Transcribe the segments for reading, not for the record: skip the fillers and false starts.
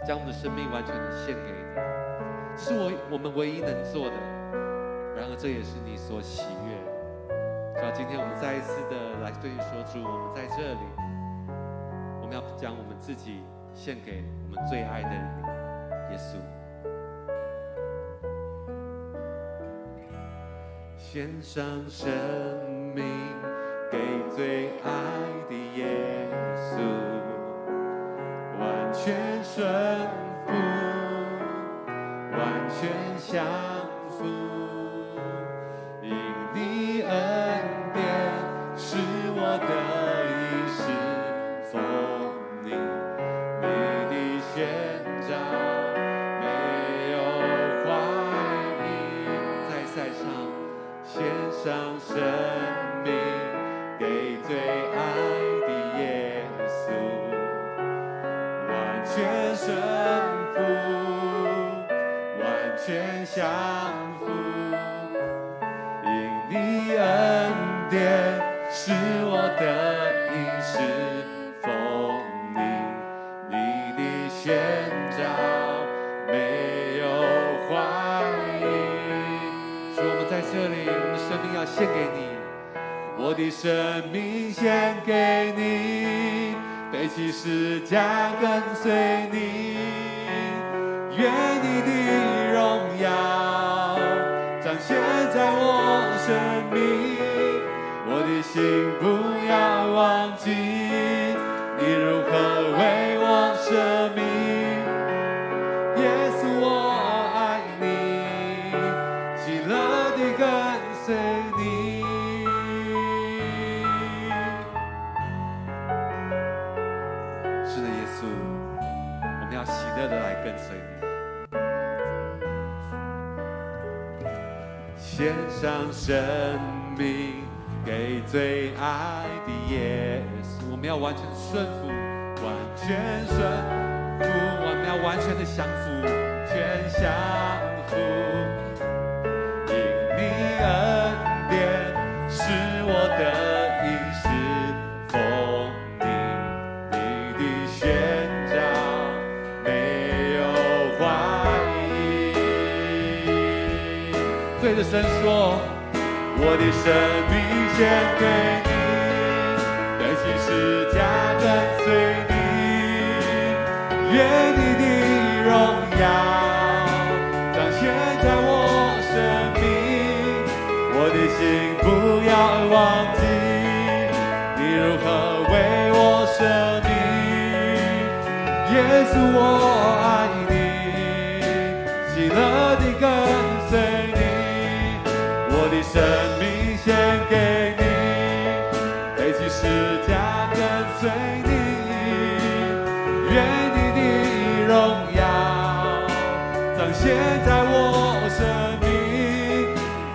将我们的生命完全的献给你，是我们唯一能做的。然而这也是你所喜悦。主啊，今天我们再一次的来对你说，主，我们在这里，我们要将我们自己献给我们最爱的你，耶稣。献上生命给最爱的耶稣，完全顺服，完全降服，因你恩典是我的一世奉你，你的宣召没有怀疑，再赛上献上生命给最爱的耶稣，完全顺服，完全降服，因你恩典是我的一世奉你，你的宣召没有怀疑。主，我们在这里，我们的生命要献给你，我的生命献给你，背起十架跟随你，愿你的荣耀彰显在我生命，我的心不要忘记你如何为我舍命，耶稣我爱你，喜乐地跟随你。是的，耶稣，我们要喜乐的来跟随你。献上生命给最爱的耶稣，我们要完全顺服，完全顺服，我们要完全的降服，全降服，因你恩典是我的一世奉你，你的宣召没有怀疑，对着神说，我的生命献给你，背起十架跟随你，愿你的荣耀彰显在我生命，我的心不要忘记你如何为我舍命，耶稣我爱你，喜乐地跟随你，我的生命献给你，背起十架跟随你，愿你的荣耀彰显在我生命，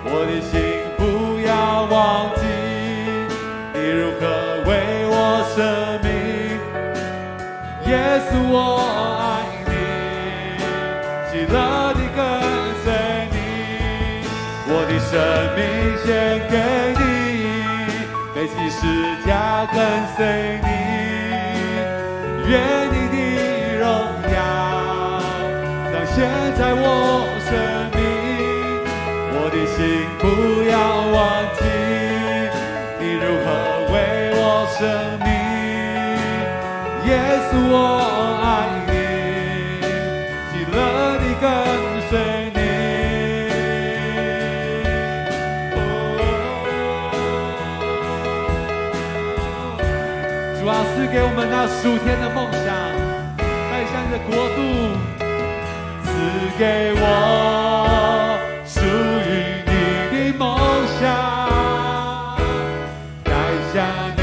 我的心不要忘记你如何为我舍命，耶稣我爱你，喜乐地跟随你，我的生命献给你，背起十架跟随你，愿你的荣耀彰显在我生命，我的心不要忘记你如何为我舍命，耶稣我爱你，喜乐地跟随你。主啊，赐给我们那属天的梦想，带向你的国度，赐给我属于你的梦想，带向你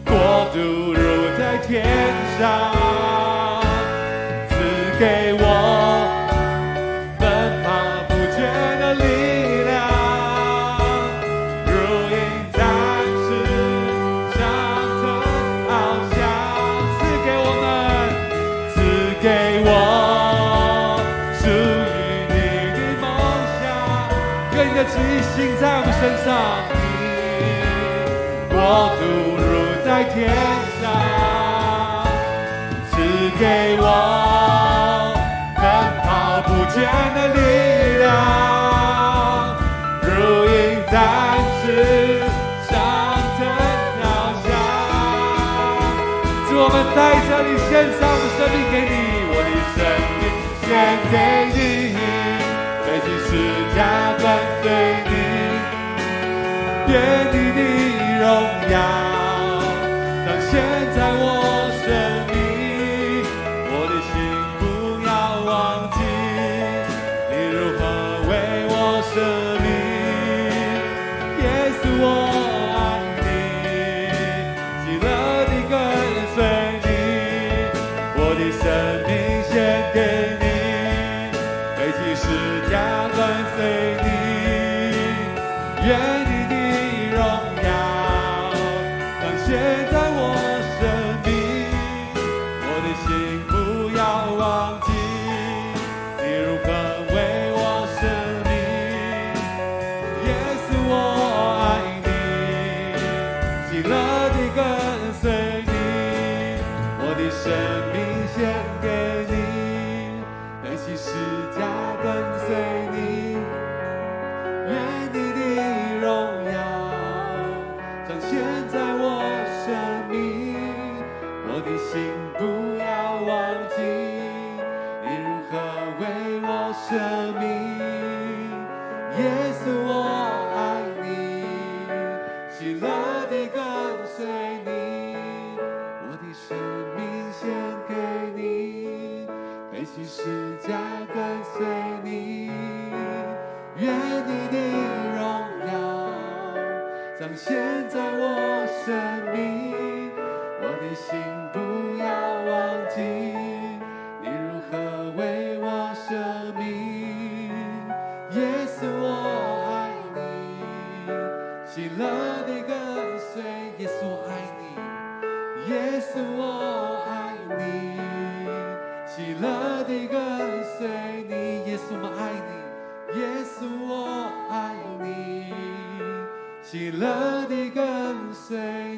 国度如在天上，赐给我奔跑不倦的力量，如鹰展翅上腾翱翔，赐给我们，赐给我属于你的梦想，愿你的旨意行在我们身上，国度如在天上，赐赐给我奔跑不倦的力量，如鹰展翅上腾翱翔。主，我们在这里献上我们生命给你，我的生命献给你，背起十架跟随你，愿你的荣耀彰显在我生命，我的心不要忘记你如何为我舍命。耶稣，我爱你，喜乐地跟随你，我的生命献给你，背起十架跟随你，愿你的荣耀彰显在我生命，我的心不要忘记你如何为我舍命。耶稣，我爱你，喜乐地跟随你，我的生命献给你，背起十架跟随你，愿你的荣耀彰显在我生命，我的心不要忘记你如何为我舍命。耶稣，我爱你，喜乐地跟随你，我的生命献给你，背起十架跟随你，愿你的荣耀彰显在我生命，我的心不要忘记你如何为我舍命。耶稣，我爱你，喜乐地跟随。耶稣，我爱你，耶稣，我爱你，喜乐地跟随你。耶稣，我爱你，耶稣，我爱你，喜乐地跟随